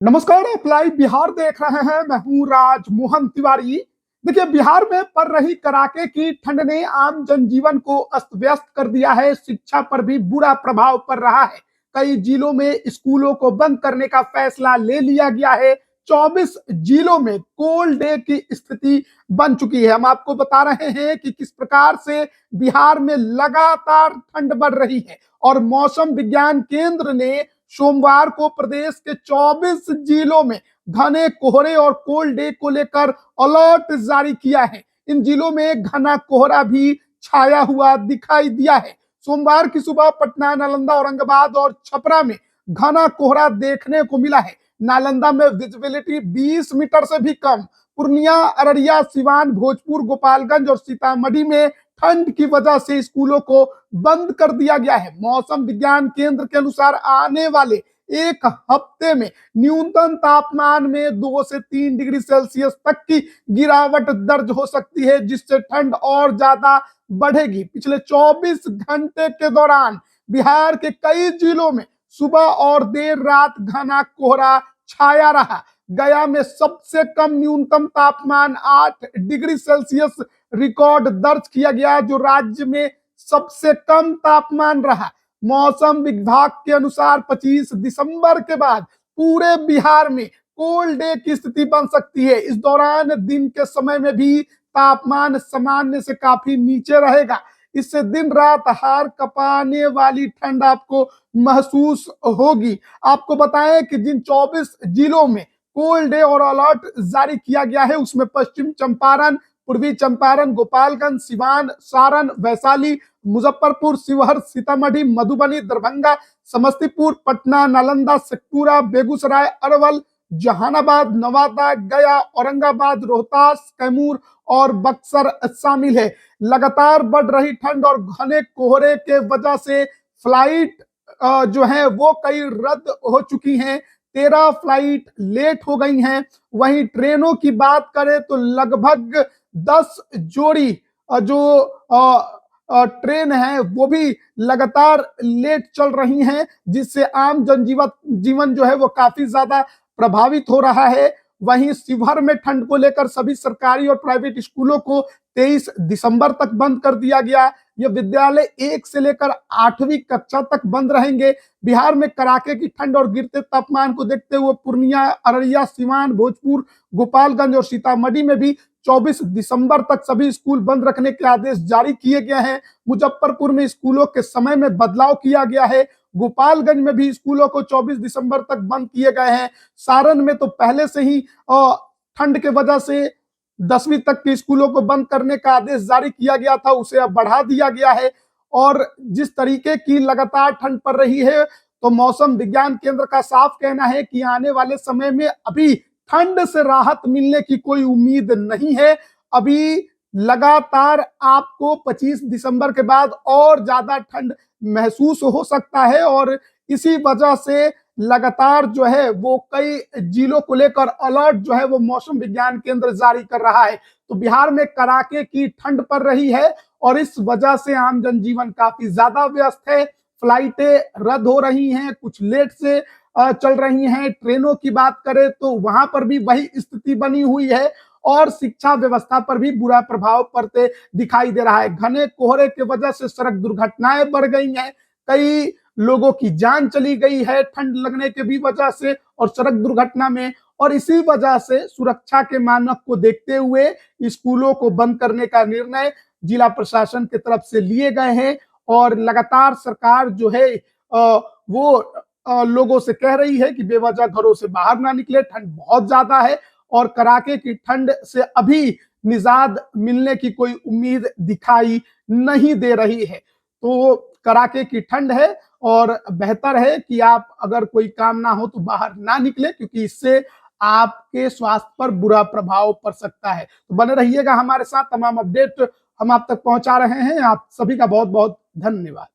नमस्कार, आप लाइव बिहार देख रहे हैं। मैं हूं राज मोहन तिवारी। देखिए, बिहार में पड़ रही कड़ाके की ठंड ने आम जनजीवन को अस्त व्यस्त कर दिया है। शिक्षा पर भी बुरा प्रभाव पड़ रहा है। कई जिलों में स्कूलों को बंद करने का फैसला ले लिया गया है। 24 जिलों में कोल्ड डे की स्थिति बन चुकी है। हम आपको बता रहे हैं कि किस प्रकार से बिहार में लगातार ठंड बढ़ रही है और मौसम विज्ञान केंद्र ने सोमवार को प्रदेश के 24 जिलों में घने कोहरे और कोल्ड डे को लेकर अलर्ट जारी किया है। इन जिलों में घना कोहरा भी छाया हुआ दिखाई दिया है। सोमवार की सुबह पटना, नालंदा, औरंगाबाद और छपरा में घना कोहरा देखने को मिला है। नालंदा में विजिबिलिटी 20 मीटर से भी कम। पूर्णिया, अररिया, सिवान, भोजपुर, गोपालगंज और सीतामढ़ी में ठंड की वजह से स्कूलों को बंद कर दिया गया है। मौसम विज्ञान केंद्र के अनुसार आने वाले एक हफ्ते में न्यूनतम तापमान में 2 से 3 डिग्री सेल्सियस तक की गिरावट दर्ज हो सकती है, जिससे ठंड और ज्यादा बढ़ेगी। पिछले 24 घंटे के दौरान बिहार के कई जिलों में सुबह और देर रात घना कोहरा छाया रहा। गया में सबसे कम न्यूनतम तापमान 8 डिग्री सेल्सियस रिकॉर्ड दर्ज किया गया, जो राज्य में सबसे कम तापमान रहा। मौसम विभाग के अनुसार 25 दिसंबर के बाद पूरे बिहार में कोल्ड डे की स्थिति बन सकती है। इस दौरान दिन के समय में भी तापमान सामान्य से काफी नीचे रहेगा। इससे दिन रात हार कपाने वाली ठंड आपको महसूस होगी। आपको बताएं कि जिन 24 जिलों में कोल्ड डे और अलर्ट जारी किया गया है, उसमें पश्चिम चंपारण, पूर्वी चंपारण, गोपालगंज, सिवान, सारण, वैशाली, मुजफ्फरपुर, शिवहर, सीतामढ़ी, मधुबनी, दरभंगा, समस्तीपुर, पटना, नालंदा, शेखपुरा, बेगूसराय, अरवल, जहानाबाद, नवादा, गया, औरंगाबाद, रोहतास, कैमूर और बक्सर शामिल है। लगातार बढ़ रही ठंड और घने कोहरे के वजह से फ्लाइट जो है वो कई रद्द हो चुकी हैं। 13 फ्लाइट लेट हो गई हैं। वहीं ट्रेनों की बात करें तो लगभग 10 जोड़ी जो ट्रेन है वो भी लगातार लेट चल रही हैं, जिससे आम जनजीवन जीवन जो है वो काफी ज्यादा प्रभावित हो रहा है। वहीं शिवहर में ठंड को लेकर सभी सरकारी और प्राइवेट स्कूलों को 23 दिसंबर तक बंद कर दिया गया। ये विद्यालय 1 से लेकर 8वीं कक्षा तक बंद रहेंगे। बिहार में कड़ाके की ठंड और गिरते तापमान को देखते हुए पूर्णिया, अररिया, सिवान, भोजपुर, गोपालगंज और सीतामढ़ी में भी 24 दिसंबर तक सभी स्कूल बंद रखने के आदेश जारी किए गए हैं। मुजफ्फरपुर में स्कूलों के समय में बदलाव किया गया है। गोपालगंज में भी स्कूलों को 24 दिसंबर तक बंद किए गए हैं। सारण में तो पहले से ही ठंड के वजह से 10वीं तक के स्कूलों को बंद करने का आदेश जारी किया गया था, उसे अब बढ़ा दिया गया है। और जिस तरीके की लगातार ठंड पड़ रही है, तो मौसम विज्ञान केंद्र का साफ कहना है कि आने वाले समय में अभी ठंड से राहत मिलने की कोई उम्मीद नहीं है। अभी लगातार आपको 25 दिसंबर के बाद और ज्यादा ठंड महसूस हो सकता है और इसी वजह से लगातार जो है वो कई जिलों को लेकर अलर्ट जो है वो मौसम विज्ञान केंद्र जारी कर रहा है। तो बिहार में कड़ाके की ठंड पड़ रही है और इस वजह से आम जनजीवन काफी ज्यादा व्यस्त है। फ्लाइटें रद्द हो रही हैं, कुछ लेट से चल रही हैं। ट्रेनों की बात करें तो वहां पर भी वही स्थिति बनी हुई है और शिक्षा व्यवस्था पर भी बुरा प्रभाव पड़ते दिखाई दे रहा है। घने कोहरे की वजह से सड़क दुर्घटनाएं बढ़ गई हैं। कई लोगों की जान चली गई है ठंड लगने के भी वजह से और सड़क दुर्घटना में। और इसी वजह से सुरक्षा के मानक को देखते हुए स्कूलों को बंद करने का निर्णय जिला प्रशासन की तरफ से लिए गए हैं और लगातार सरकार जो है वो लोगों से कह रही है कि बेवजह घरों से बाहर ना निकले। ठंड बहुत ज्यादा है और कड़ाके की ठंड से अभी निजात मिलने की कोई उम्मीद दिखाई नहीं दे रही है। तो कड़ाके की ठंड है और बेहतर है कि आप अगर कोई काम ना हो तो बाहर ना निकले, क्योंकि इससे आपके स्वास्थ्य पर बुरा प्रभाव पड़ सकता है। तो बने रहिएगा हमारे साथ, तमाम अपडेट हम आप तक पहुंचा रहे हैं। आप सभी का बहुत बहुत धन्यवाद।